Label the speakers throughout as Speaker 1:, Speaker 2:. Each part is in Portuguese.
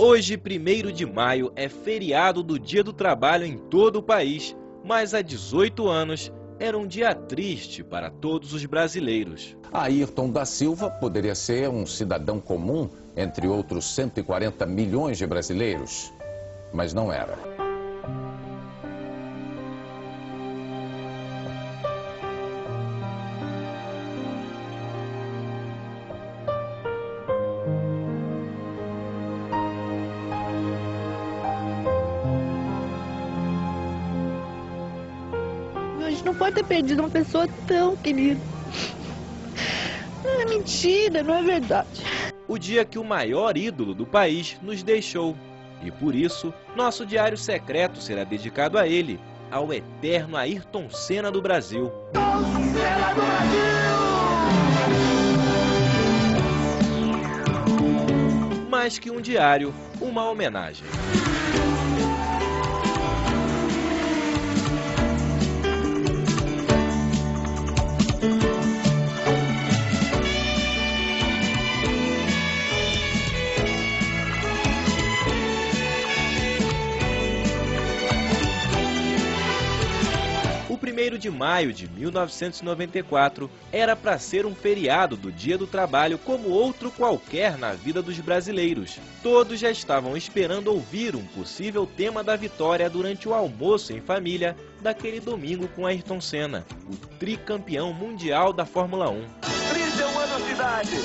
Speaker 1: Hoje, 1º de maio, é feriado do Dia do Trabalho em todo o país, mas há 18 anos era um dia triste para todos os brasileiros.
Speaker 2: Ayrton da Silva poderia ser um cidadão comum entre outros 140 milhões de brasileiros, mas não era.
Speaker 3: A gente não pode ter perdido uma pessoa tão querida. Não é mentira, não é verdade.
Speaker 1: O dia que o maior ídolo do país nos deixou. E por isso, nosso diário secreto será dedicado a ele, ao eterno Ayrton Senna do Brasil.
Speaker 4: Senna do Brasil!
Speaker 1: Mais que um diário, uma homenagem. O 1º de maio de 1994 era para ser um feriado do Dia do Trabalho como outro qualquer na vida dos brasileiros. Todos já estavam esperando ouvir um possível tema da vitória durante o almoço em família daquele domingo com Ayrton Senna, o tricampeão mundial da Fórmula 1.
Speaker 4: 31 anos de idade,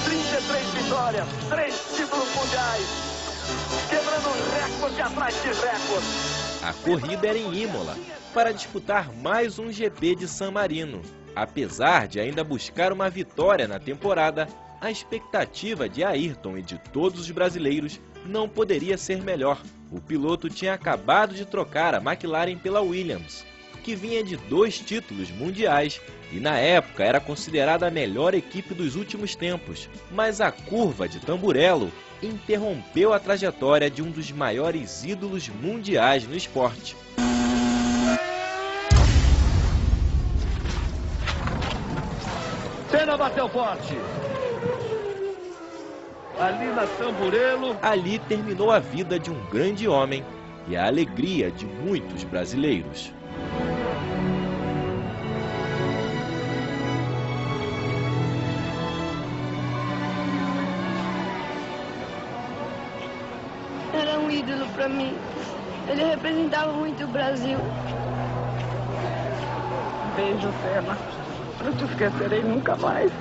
Speaker 4: 33 vitórias, 3 títulos mundiais, quebrando recorde atrás de recorde.
Speaker 1: A corrida era em Imola, para disputar mais um GP de San Marino. Apesar de ainda buscar uma vitória na temporada, a expectativa de Ayrton e de todos os brasileiros não poderia ser melhor. O piloto tinha acabado de trocar a McLaren pela Williams, que vinha de 2 títulos mundiais e na época era considerada a melhor equipe dos últimos tempos. Mas a curva de Tamburello interrompeu a trajetória de um dos maiores ídolos mundiais no esporte.
Speaker 4: Senna bateu forte. Ali na Tamburello.
Speaker 1: Ali terminou a vida de um grande homem e a alegria de muitos brasileiros.
Speaker 3: Era um ídolo para mim. Ele representava muito o Brasil.
Speaker 5: Beijo, Senna. Não te esquecerei nunca mais.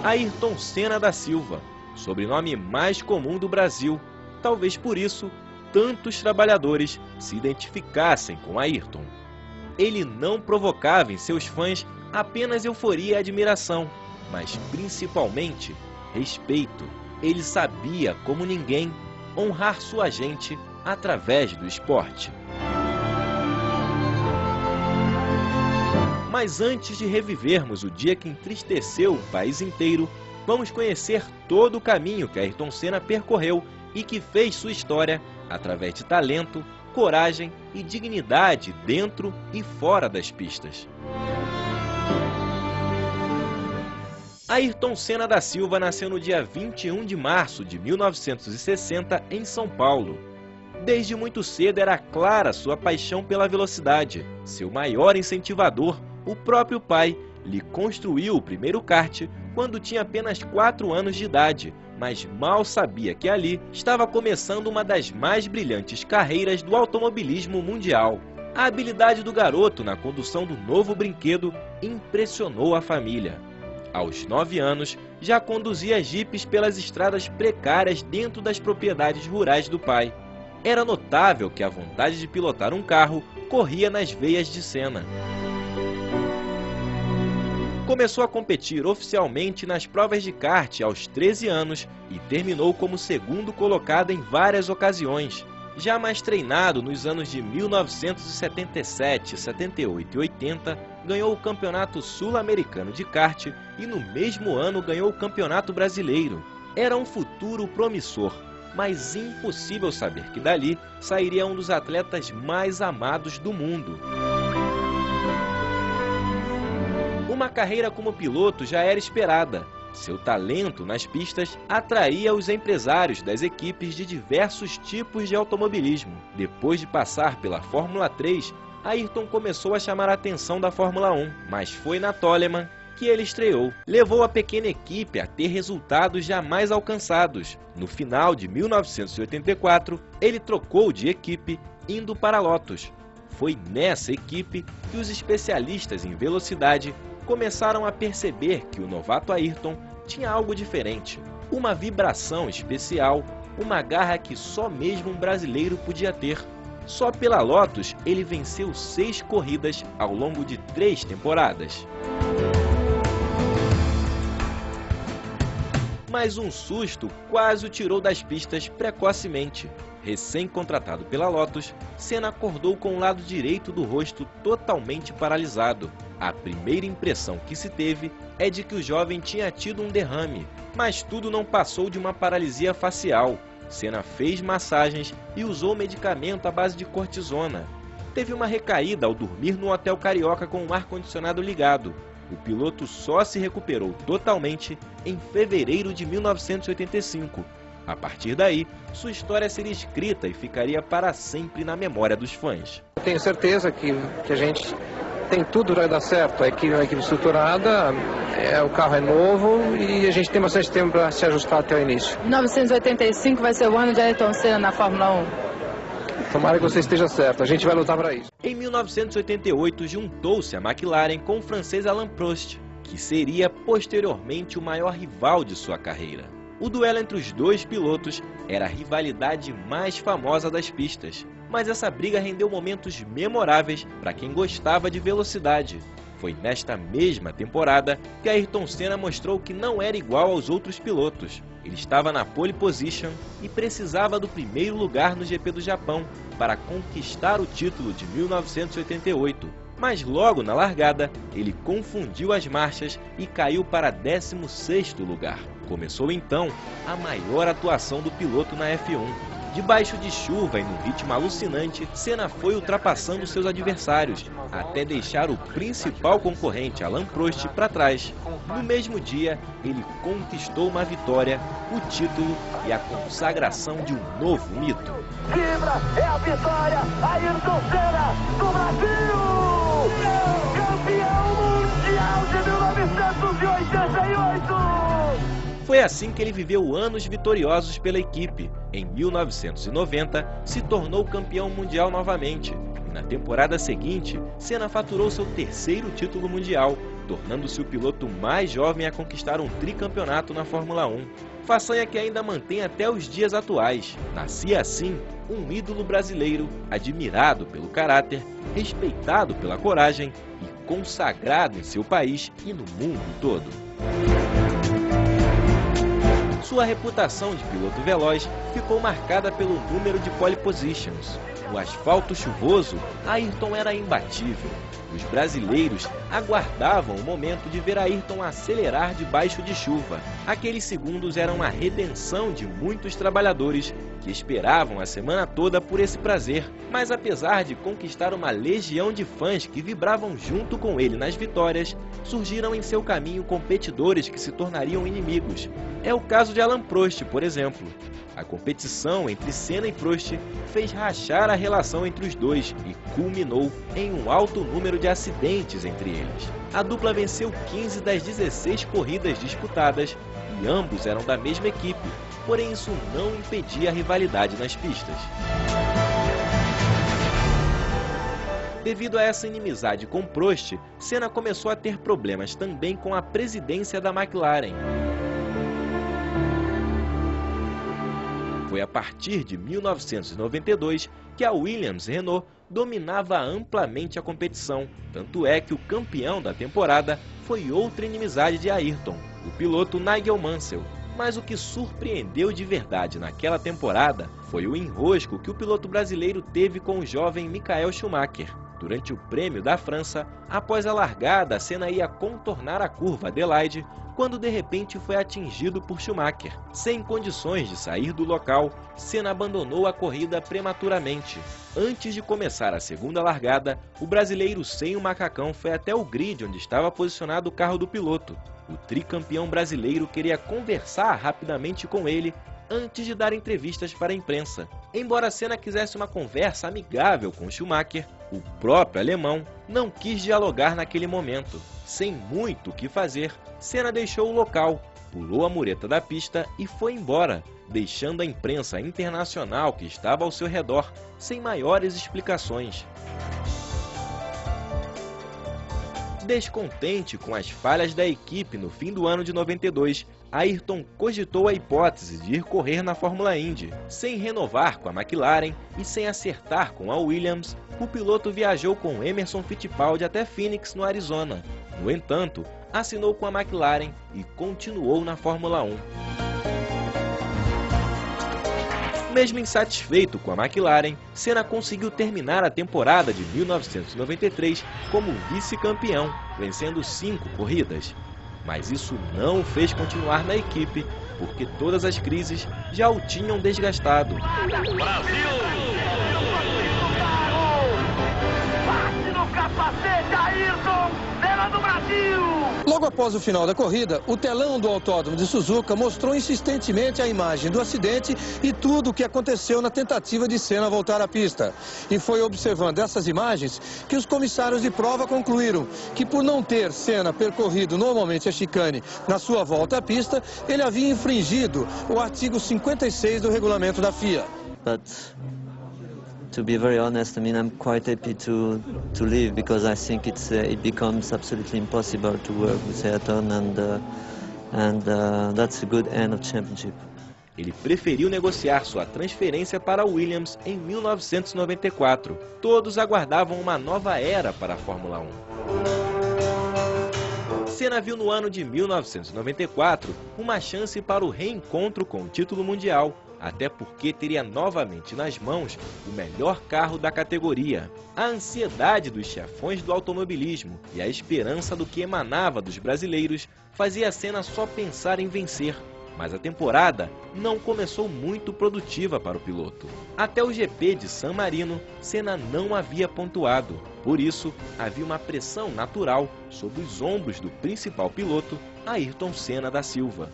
Speaker 1: Ayrton Senna da Silva, sobrenome mais comum do Brasil. Talvez por isso, tantos trabalhadores se identificassem com Ayrton. Ele não provocava em seus fãs apenas euforia e admiração, mas principalmente respeito. Ele sabia, como ninguém, honrar sua gente através do esporte. Mas antes de revivermos o dia que entristeceu o país inteiro, vamos conhecer todo o caminho que Ayrton Senna percorreu e que fez sua história através de talento, coragem e dignidade dentro e fora das pistas. Ayrton Senna da Silva nasceu no dia 21 de março de 1960 em São Paulo. Desde muito cedo era clara sua paixão pela velocidade. Seu maior incentivador, o próprio pai, lhe construiu o primeiro kart quando tinha apenas 4 anos de idade, mas mal sabia que ali estava começando uma das mais brilhantes carreiras do automobilismo mundial. A habilidade do garoto na condução do novo brinquedo impressionou a família. Aos 9 anos, já conduzia jipes pelas estradas precárias dentro das propriedades rurais do pai. Era notável que a vontade de pilotar um carro corria nas veias de Senna. Começou a competir oficialmente nas provas de kart aos 13 anos e terminou como segundo colocado em várias ocasiões. Já mais treinado nos anos de 1977, 78 e 80, ganhou o Campeonato Sul-Americano de Kart e no mesmo ano ganhou o Campeonato Brasileiro. Era um futuro promissor, mas impossível saber que dali sairia um dos atletas mais amados do mundo. Uma carreira como piloto já era esperada. Seu talento nas pistas atraía os empresários das equipes de diversos tipos de automobilismo. Depois de passar pela Fórmula 3, Ayrton começou a chamar a atenção da Fórmula 1, mas foi na Toleman que ele estreou. Levou a pequena equipe a ter resultados jamais alcançados. No final de 1984, ele trocou de equipe, indo para a Lotus. Foi nessa equipe que os especialistas em velocidade começaram a perceber que o novato Ayrton tinha algo diferente. Uma vibração especial, uma garra que só mesmo um brasileiro podia ter. Só pela Lotus ele venceu 6 corridas ao longo de 3 temporadas. Mas um susto quase o tirou das pistas precocemente. Recém-contratado pela Lotus, Senna acordou com o lado direito do rosto totalmente paralisado. A primeira impressão que se teve é de que o jovem tinha tido um derrame, mas tudo não passou de uma paralisia facial. Senna fez massagens e usou medicamento à base de cortisona. Teve uma recaída ao dormir no hotel carioca com o ar-condicionado ligado. O piloto só se recuperou totalmente em fevereiro de 1985. A partir daí, sua história seria escrita e ficaria para sempre na memória dos fãs.
Speaker 6: Tenho certeza que a gente tem tudo para dar certo. A equipe é uma equipe estruturada, o carro é novo e a gente tem bastante tempo para se ajustar até o início.
Speaker 7: 1985 vai ser o ano de Ayrton Senna na Fórmula 1.
Speaker 6: Tomara que você esteja certo, a gente vai lutar para isso.
Speaker 1: Em 1988, juntou-se a McLaren com o francês Alain Prost, que seria posteriormente o maior rival de sua carreira. O duelo entre os dois pilotos era a rivalidade mais famosa das pistas, mas essa briga rendeu momentos memoráveis para quem gostava de velocidade. Foi nesta mesma temporada que Ayrton Senna mostrou que não era igual aos outros pilotos. Ele estava na pole position e precisava do primeiro lugar no GP do Japão para conquistar o título de 1988. Mas logo na largada, ele confundiu as marchas e caiu para 16º lugar. Começou então a maior atuação do piloto na F1. Debaixo de chuva e num ritmo alucinante, Senna foi ultrapassando seus adversários, até deixar o principal concorrente, Alain Prost, para trás. No mesmo dia, ele conquistou uma vitória, o título e a consagração de um novo mito.
Speaker 4: Vibra, é a vitória, Ayrton Senna do Brasil! Campeão mundial de 1988!
Speaker 1: Foi assim que ele viveu anos vitoriosos pela equipe. Em 1990, se tornou campeão mundial novamente. E na temporada seguinte, Senna faturou seu 3º título mundial, tornando-se o piloto mais jovem a conquistar um tricampeonato na Fórmula 1. Façanha que ainda mantém até os dias atuais. Nascia assim um ídolo brasileiro, admirado pelo caráter, respeitado pela coragem e consagrado em seu país e no mundo todo. Sua reputação de piloto veloz ficou marcada pelo número de pole positions. No asfalto chuvoso, Ayrton era imbatível. Os brasileiros aguardavam o momento de ver Ayrton acelerar debaixo de chuva. Aqueles segundos eram a redenção de muitos trabalhadores que esperavam a semana toda por esse prazer. Mas apesar de conquistar uma legião de fãs que vibravam junto com ele nas vitórias, surgiram em seu caminho competidores que se tornariam inimigos. É o caso de Alain Prost, por exemplo. A competição entre Senna e Prost fez rachar a relação entre os dois e culminou em um alto número de acidentes entre eles. A dupla venceu 15 das 16 corridas disputadas e ambos eram da mesma equipe, porém isso não impedia a rivalidade nas pistas. Devido a essa inimizade com Prost, Senna começou a ter problemas também com a presidência da McLaren. Foi a partir de 1992 que a Williams-Renault dominava amplamente a competição, tanto é que o campeão da temporada foi outra inimizade de Ayrton, o piloto Nigel Mansell. Mas o que surpreendeu de verdade naquela temporada foi o enrosco que o piloto brasileiro teve com o jovem Michael Schumacher. Durante o Prêmio da França, após a largada, Senna ia contornar a curva Adelaide, quando de repente foi atingido por Schumacher. Sem condições de sair do local, Senna abandonou a corrida prematuramente. Antes de começar a segunda largada, o brasileiro sem o macacão foi até o grid onde estava posicionado o carro do piloto. O tricampeão brasileiro queria conversar rapidamente com ele antes de dar entrevistas para a imprensa. Embora Senna quisesse uma conversa amigável com Schumacher, o próprio alemão não quis dialogar naquele momento. Sem muito o que fazer, Senna deixou o local, pulou a mureta da pista e foi embora, deixando a imprensa internacional que estava ao seu redor sem maiores explicações. Descontente com as falhas da equipe no fim do ano de 92, Ayrton cogitou a hipótese de ir correr na Fórmula Indy. Sem renovar com a McLaren e sem acertar com a Williams, o piloto viajou com Emerson Fittipaldi até Phoenix, no Arizona. No entanto, assinou com a McLaren e continuou na Fórmula 1. Mesmo insatisfeito com a McLaren, Senna conseguiu terminar a temporada de 1993 como vice-campeão, vencendo 5 corridas. Mas isso não o fez continuar na equipe, porque todas as crises já o tinham desgastado.
Speaker 4: Brasil! Bate no capacete, Ayrton Senna do Brasil!
Speaker 8: Logo após o final da corrida, o telão do Autódromo de Suzuka mostrou insistentemente a imagem do acidente e tudo o que aconteceu na tentativa de Senna voltar à pista. E foi observando essas imagens que os comissários de prova concluíram que, por não ter Senna percorrido normalmente a chicane na sua volta à pista, ele havia infringido o artigo 56 do regulamento da FIA.
Speaker 9: To be very honest, I mean, I'm quite happy to leave because I think it becomes absolutely impossible to work with Ayrton, and that's a good end of championship.
Speaker 1: Ele preferiu negociar sua transferência para a Williams em 1994. Todos aguardavam uma nova era para a Fórmula 1. Senna viu no ano de 1994 uma chance para o reencontro com o título mundial, até porque teria novamente nas mãos o melhor carro da categoria. A ansiedade dos chefões do automobilismo e a esperança do que emanava dos brasileiros fazia Senna só pensar em vencer. Mas a temporada não começou muito produtiva para o piloto. Até o GP de San Marino, Senna não havia pontuado. Por isso, havia uma pressão natural sobre os ombros do principal piloto, Ayrton Senna da Silva.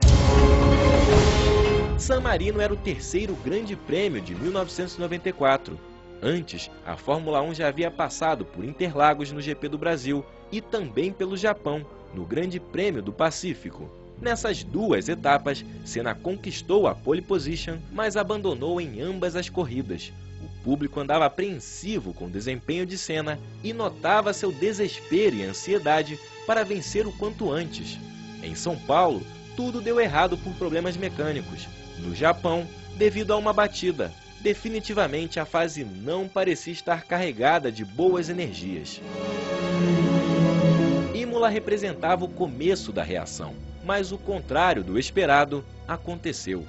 Speaker 1: San Marino era o terceiro grande prêmio de 1994. Antes, a Fórmula 1 já havia passado por Interlagos no GP do Brasil e também pelo Japão, no Grande Prêmio do Pacífico. Nessas duas etapas, Senna conquistou a pole position, mas abandonou em ambas as corridas. O público andava apreensivo com o desempenho de Senna e notava seu desespero e ansiedade para vencer o quanto antes. Em São Paulo, tudo deu errado por problemas mecânicos. No Japão, devido a uma batida. Definitivamente a fase não parecia estar carregada de boas energias. Imola representava o começo da reação, mas o contrário do esperado aconteceu.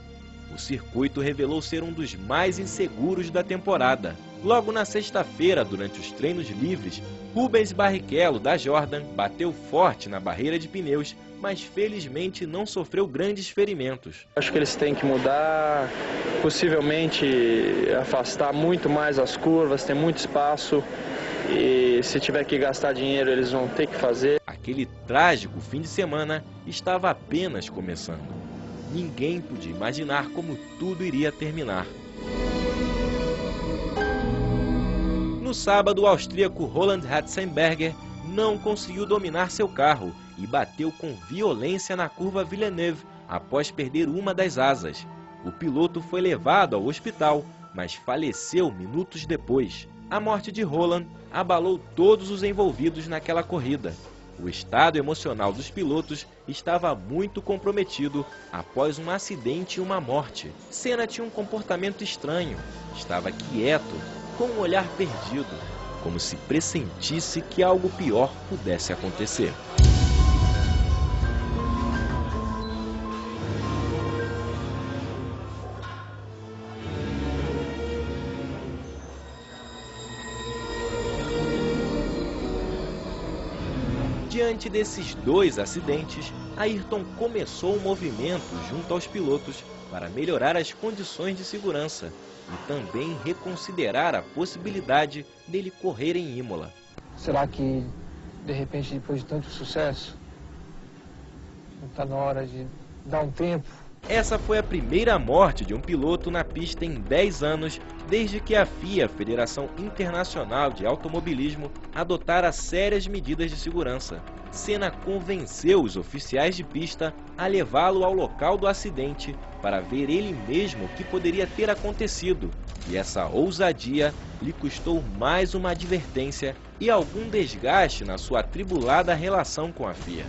Speaker 1: O circuito revelou ser um dos mais inseguros da temporada. Logo na sexta-feira, durante os treinos livres, Rubens Barrichello, da Jordan, bateu forte na barreira de pneus, mas felizmente não sofreu grandes ferimentos.
Speaker 6: Acho que eles têm que mudar, possivelmente afastar muito mais as curvas, tem muito espaço e se tiver que gastar dinheiro eles vão ter que fazer.
Speaker 1: Aquele trágico fim de semana estava apenas começando. Ninguém podia imaginar como tudo iria terminar. No sábado, o austríaco Roland Ratzenberger não conseguiu dominar seu carro e bateu com violência na curva Villeneuve após perder uma das asas. O piloto foi levado ao hospital, mas faleceu minutos depois. A morte de Roland abalou todos os envolvidos naquela corrida. O estado emocional dos pilotos estava muito comprometido após um acidente e uma morte. Senna tinha um comportamento estranho, estava quieto, com um olhar perdido, como se pressentisse que algo pior pudesse acontecer. Diante desses dois acidentes, Ayrton começou um movimento junto aos pilotos para melhorar as condições de segurança e também reconsiderar a possibilidade dele correr em Imola.
Speaker 8: Será que, de repente, depois de tanto sucesso, Está na hora de dar um tempo.
Speaker 1: Essa foi a primeira morte de um piloto na pista em 10 anos, desde que a FIA, Federação Internacional de Automobilismo, adotara sérias medidas de segurança. Senna convenceu os oficiais de pista a levá-lo ao local do acidente para ver ele mesmo o que poderia ter acontecido. E essa ousadia lhe custou mais uma advertência e algum desgaste na sua atribulada relação com a FIA.